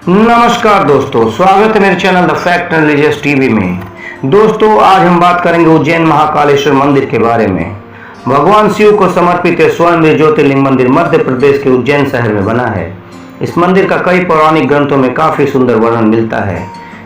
नमस्कार दोस्तों, स्वागत है मेरे channel the fact and religious TV में। दोस्तों, आज हम बात करेंगे उज्जैन महाकालेश्वर मंदिर के बारे में। भगवान शिव को समर्पित स्वयं ज्योतिर्लिंग मंदिर मध्य प्रदेश के उज्जैन शहर में बना है। इस मंदिर का कई पौराणिक ग्रंथों में काफी सुंदर वर्णन मिलता है।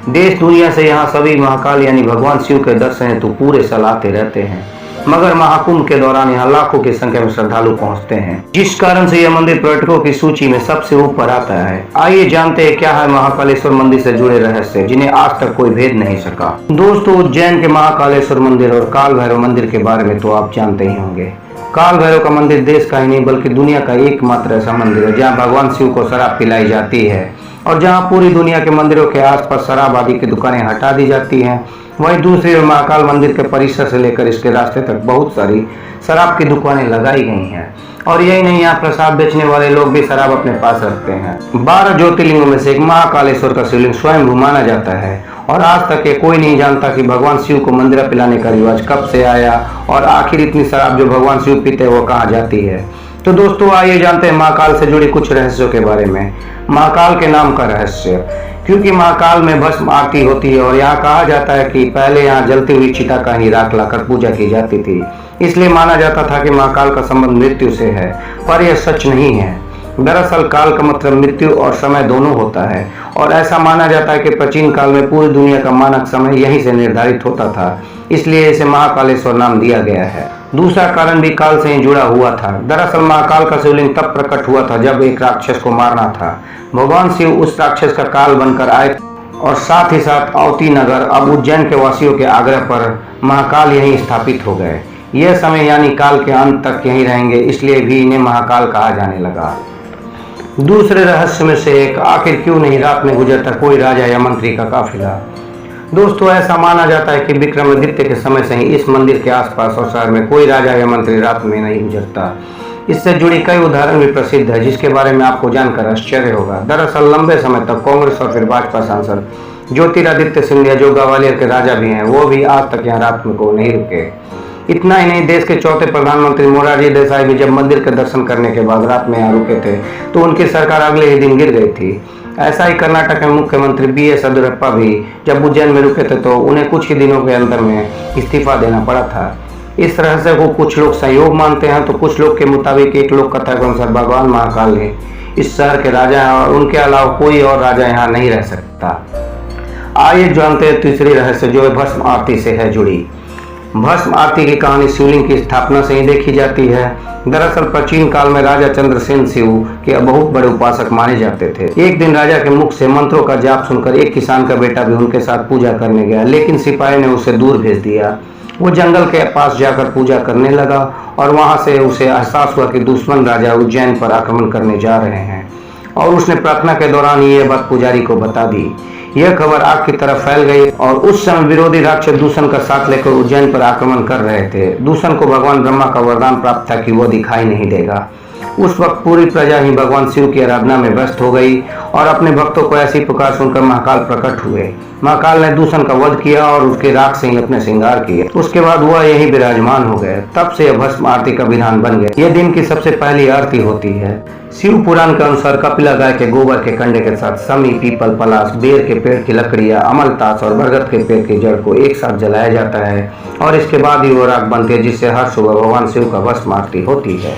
देश दुनिया से यहाँ सभी महाकाल यानी भगवान शिव के दर्शन हेतु पूरे साल आते रहते हैं, मगर महाकुंभ के दौरान यहाँ लाखों की संख्या में श्रद्धालु पहुँचते हैं, जिस कारण से यह मंदिर पर्यटकों की सूची में सबसे ऊपर आता है। आइए जानते हैं क्या है महाकालेश्वर मंदिर से जुड़े रहस्य, जिन्हें आज तक कोई भेद नहीं सका। दोस्तों, उज्जैन के महाकालेश्वर मंदिर और काल भैरव मंदिर के बारे में तो आप जानते ही होंगे। काल भैरव का मंदिर देश का ही नहीं बल्कि दुनिया का एकमात्र ऐसा मंदिर है जहाँ भगवान शिव को शराब पिलाई जाती है और जहाँ पूरी दुनिया के मंदिरों के आसपास शराब आदि की दुकानें हटा दी जाती हैं। वहीं दूसरी ओर महाकाल मंदिर के परिसर से लेकर इसके रास्ते तक बहुत सारी शराब की दुकानें लगाई गई हैं। और यही नहीं, यहाँ प्रसाद बेचने वाले लोग भी शराब अपने पास रखते हैं। 12 ज्योतिर्लिंगों में से एक महाकालेश्वर का शिवलिंग स्वयं माना जाता है और आज तक ये कोई नहीं जानता कि भगवान शिव को मंदिरा पिलाने का रिवाज कब से आया और आखिर इतनी शराब जो भगवान शिव पीते हैं वो कहाँ जाती है। तो दोस्तों, आइए जानते हैं महाकाल से जुड़ी कुछ रहस्यों के बारे में। महाकाल के नाम का रहस्य, क्योंकि महाकाल में भस्म आरती होती है और यहाँ कहा जाता है कि पहले यहाँ जलती हुई चिता का ही राख लाकर पूजा की जाती थी, इसलिए माना जाता था कि महाकाल का संबंध मृत्यु से है, पर यह सच नहीं है। दरअसल काल का मतलब मृत्यु और समय दोनों होता है और ऐसा माना जाता है कि प्राचीन काल में पूरी दुनिया का मानक समय यहीं से निर्धारित होता था, इसलिए इसे महाकालेश्वर नाम दिया गया है। दूसरा कारण भी काल से ही जुड़ा हुआ था। दरअसल महाकाल का शिवलिंग तब प्रकट हुआ था जब एक राक्षस को मारना था। भगवान शिव उस राक्षस का काल बनकर आए और साथ ही साथ अवती नगर अब उज्जैन के वासियों के आग्रह पर महाकाल यहीं स्थापित हो गए। यह समय यानी काल के अंत तक यहीं रहेंगे, इसलिए भी इन्हें महाकाल कहा जाने लगा। दूसरे रहस्य में से एक, आखिर क्यों नहीं रात में गुजरता कोई राजा या मंत्री का काफिला। दोस्तों, ऐसा माना जाता है कि विक्रमादित्य के समय से ही इस मंदिर के आसपास और शहर में कोई राजा या मंत्री रात में नहीं गुजरता। इससे जुड़ी कई उदाहरण भी प्रसिद्ध है, जिसके बारे में आपको जानकर आश्चर्य होगा। दरअसल लंबे समय तक कांग्रेस और फिर भाजपा सांसद ज्योतिरादित्य सिंधिया, जो ग्वालियर के राजा भी हैं, वो भी आज तक यहाँ रात में को नहीं रुके। इतना ही नहीं, देश के चौथे प्रधानमंत्री मोरारजी देसाई भी जब मंदिर के दर्शन करने के बाद रात में यहाँ रुके थे तो उनकी सरकार अगले ही दिन गिर गई थी। ऐसा ही कर्नाटक के मुख्यमंत्री BS येदियुरप्पा भी जब उज्जैन में रुके थे तो उन्हें कुछ ही दिनों के अंदर में इस्तीफा देना पड़ा था। इस रहस्य को कुछ लोग संयोग मानते हैं तो कुछ लोग के मुताबिक एक लोक कथा के अनुसार भगवान महाकाल ने इस शहर के राजा हैं और उनके अलावा कोई और राजा यहाँ नहीं रह सकता। आइए जानते हैं तीसरी रहस्य, जो भस्म आरती से है जुड़ी। भस्म आरती की कहानी शिवलिंग की स्थापना से ही देखी जाती है। दरअसल प्राचीन काल में राजा चंद्रसेन शिव के बहुत बड़े उपासक माने जाते थे। एक दिन राजा के मुख से मंत्रों का जाप सुनकर एक किसान का बेटा भी उनके साथ पूजा करने गया, लेकिन सिपाही ने उसे दूर भेज दिया। वो जंगल के पास जाकर पूजा करने लगा और वहां से उसे एहसास हुआ कि दुश्मन राजा उज्जैन पर आक्रमण करने जा रहे हैं और उसने प्रार्थना के दौरान ये बात पुजारी को बता दी। यह खबर आग की तरह फैल गई और उस समय विरोधी राक्षस दूषण का साथ लेकर उज्जैन पर आक्रमण कर रहे थे। दूषण को भगवान ब्रह्मा का वरदान प्राप्त था कि वो दिखाई नहीं देगा। उस वक्त पूरी प्रजा ही भगवान शिव की आराधना में व्यस्त हो गई और अपने भक्तों को ऐसी पुकार सुनकर महाकाल प्रकट हुए। महाकाल ने दूषण का वध किया और उसके राख से ही अपने श्रृंगार किए। उसके बाद वह यही विराजमान हो गए। तब से यह भस्म आरती का विधान बन गया। यह दिन की सबसे पहली आरती होती है। शिव पुराण के अनुसार कपिला गाय के गोबर के कंडे के साथ समी, पीपल, पलाश, बेर के पेड़ की लकड़ियां, अमलतास और बरगद के पेड़ की जड़ को एक साथ जलाया जाता है और इसके बाद ही वो राख बनती है, जिससे हर सुबह भगवान शिव का भस्म आरती होती है।